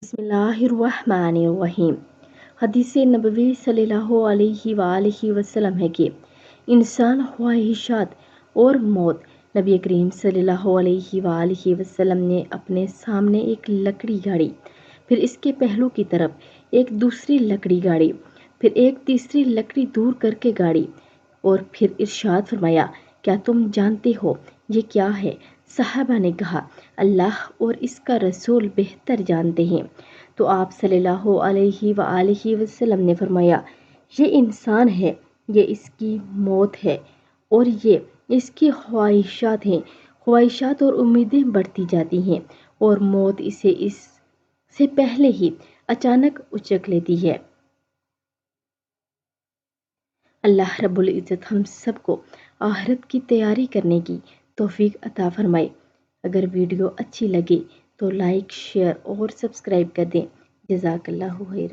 बिस्मिल्लाहिर्रहमानिर्रहीम। हदीस नबवी सल्लल्लाहु अलैहि वालैहि वसल्लम है कि इंसान ख्वाहिशात और मौत। नबी करीम सल्लल्लाहु अलैहि वालैहि वसल्लम ने अपने सामने एक लकड़ी गाड़ी, फिर इसके पहलू की तरफ एक दूसरी लकड़ी गाड़ी, फिर एक तीसरी लकड़ी दूर करके गाड़ी और फिर इरशाद फरमाया, क्या तुम जानते हो ये क्या है? सहाबा ने कहा, अल्लाह और इसका रसूल बेहतर जानते हैं। तो आप सल्लल्लाहु अलैहि वसल्लम ने फरमाया, ये इंसान है, ये इसकी मौत है और ये इसकी ख्वाहिशात हैं। ख्वाहिशात और उम्मीदें बढ़ती जाती हैं और मौत इसे इससे पहले ही अचानक उचक लेती है। अल्लाह रब्बुल इज़्ज़त हम सबको आखिरत की तैयारी करने की तौफीक अता फरमाए। अगर वीडियो अच्छी लगे तो लाइक, शेयर और सब्सक्राइब कर दें। जज़ाकल्लाहु खैर।